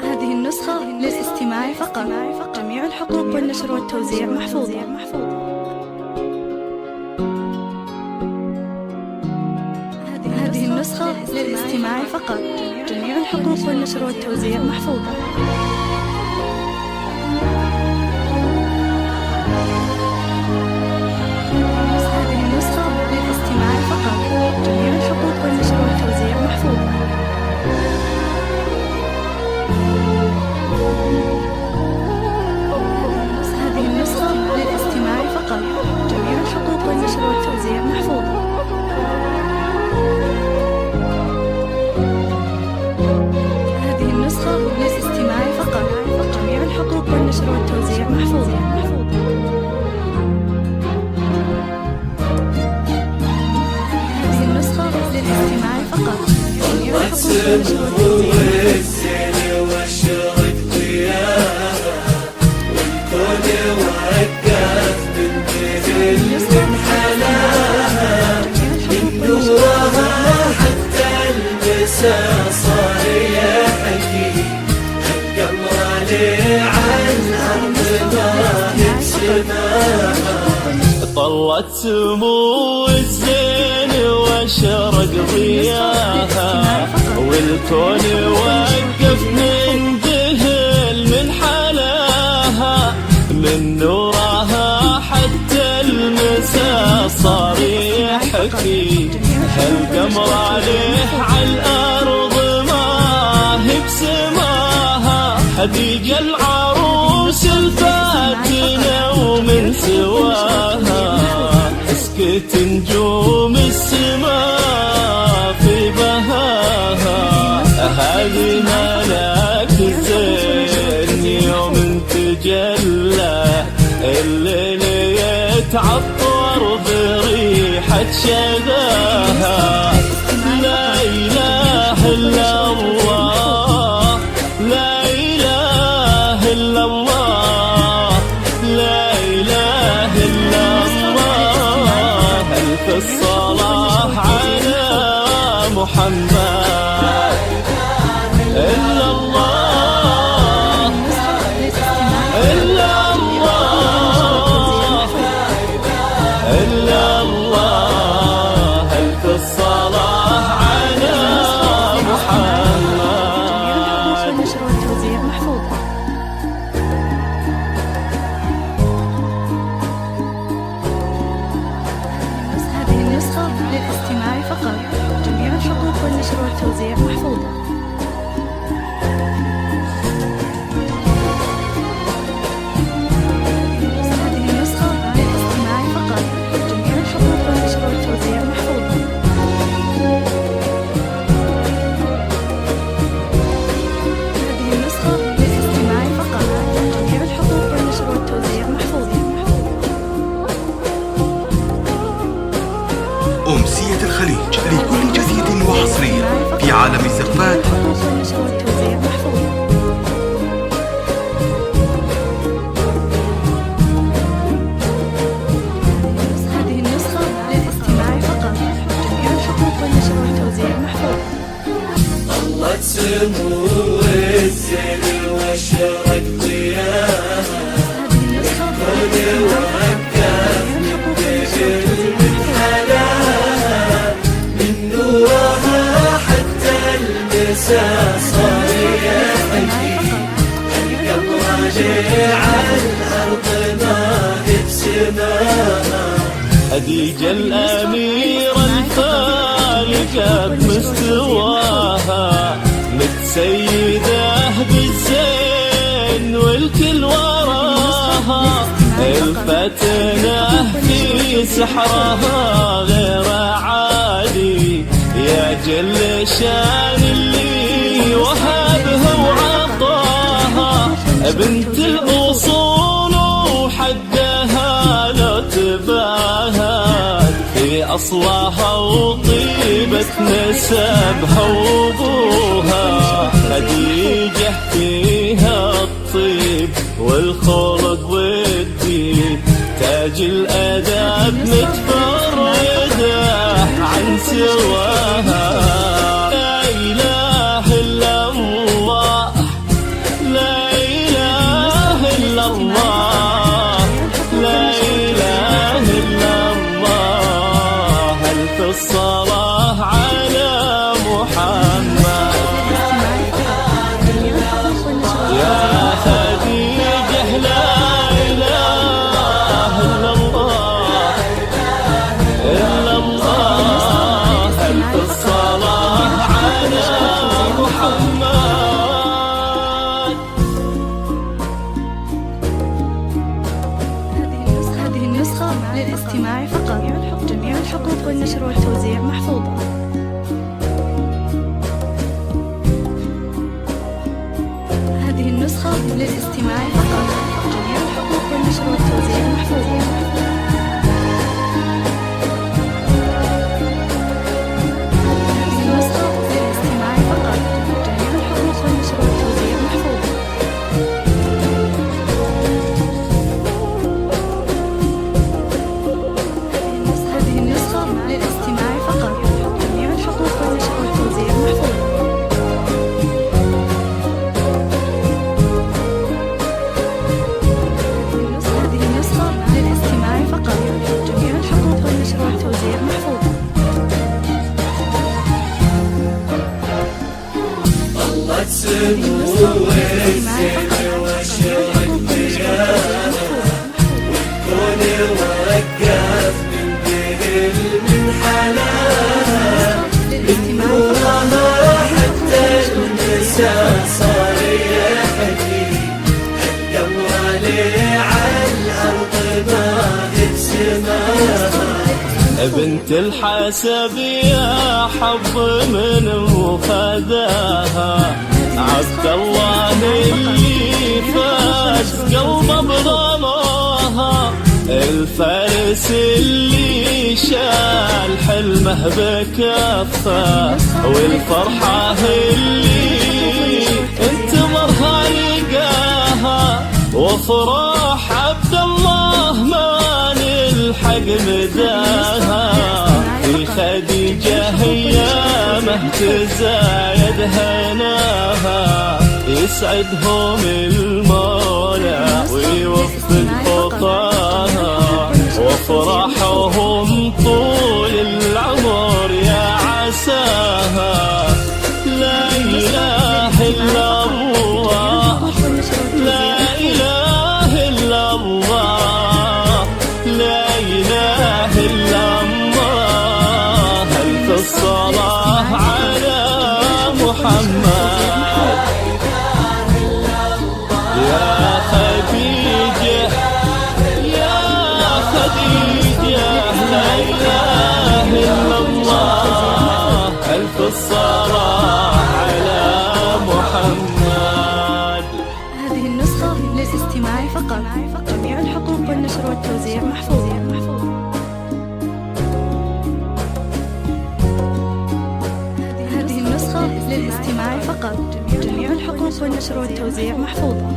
هذه النسخة للاستماع فقط. جميع الحقوق والنشر والتوزيع محفوظة. هذه النسخة للاستماع فقط. جميع الحقوق والنشر والتوزيع محفوظة. هذه النسخة للاستماع فقط. جميع الحقوق والنشر والتوزيع محفوظة. هذه النسخة للاستماع فقط. جميع الحقوق والنشر والتوزيع محفوظة. هذه النسخة للاستماع فقط. جميع الحقوق والنشر والتوزيع محفوظة. هذه النسخة للاستماع فقط. جميع الحقوق صار يحكي القمر عن أرضنا بسماها. طلت سمو الزين وشرق ضياها، والكون وقف من ذهل من حلاها، من نورها حتى المساء صار يحكي القمر عليه عالأرض ما هي بسماها. هديج العروس الفاتنة ومن سواها، اسكت نجوم السماء في بهاها. هذه ملاك الزين يوم تجلى، الليل يتعطر بريحة شذاها. لا إله إلا الله، لا إله إلا الله، لا إله إلا الله. ألف الصلاة على محمد. إلا الله، إلا الله، إلا الله. ألف الصلاة على محمد. والنشر والتوزيع محفوظة. هذه النسخة للاستماع فقط. جميع الحقوق والنشر والتوزيع محفوظة. هذه النسخة للاستماع فقط. جميع الحقوق والنشر والتوزيع محفوظة. هذه النسخة للاستماع فقط. جميع الحقوق والنشر والتوزيع محفوظة. أمسية الخليج لكل جديد وحصري في عالم الزفات. الحقوق والنشر والتوزيع محفوظة. هذه النسخة للاستماع فقط. جميع الحقوق والنشر والتوزيع محفوظة. طلت سمو الزين وشرق ضياها، هذه النسخة للاستماع فقط. جميع الحقوق والنشر والتوزيع حلاها من نورها حتى المساء صار يحكي القمر عن أرضنا بسماها. هديج الأميرة الفالكة بمستواها، متسيدة بالزين والكل وراها. الفتنة في سحرها غير عادي، يا جل شان اللي وهبها وعطاها. بنت الأصول وحدها لو تباهت في أصلها وطيبة نسبها وأبوها. خديجة فيها الطيب والخلق والدين، تاج الأدب متفردة عن سواها. لا إله إلا النسخة للاستماع فقط. جميع الحقوق والنشر والتوزيع محفوظة. هذه النسخة للاستماع فقط. جميع الحقوق والنشر والتوزيع محفوظة. هذه النسخة للاستماع فقط. جميع الحقوق والنشر والتوزيع محفوظة. هذه النسخة للاستماع فقط. جميع الحقوق والنشر والتوزيع محفوظة. طلت سمو الزين وشرك بياه كوني وقف من دهل من حلال من وراها حتى المساء صار يحكي القمر على الأرض باهت سماها بنت الحسب يا حب من وفداها عبد الله اللي فاز قلبه بضماها الفارس اللي شال حلمه بكفه والفرحة اللي انتظرها لقاها وفراح عبد الله ما نلحق مداها في خديجة هيامه تزايد هناها يسعدهم المولى ويوفق خطاها وفرحهم طول العمر يا عساها لا إله إلا الله لا إله إلا الله لا إله إلا الله ألف الصلاة على محمد يا خديجة يا خديجة لا إله إلا الله ألف الصلاة على محمد. هذه النسخة للاستماع فقط. جميع الحقوق والنشر والتوزيع محفوظة. هذه النسخة للاستماع فقط. جميع الحقوق والنشر والتوزيع محفوظة.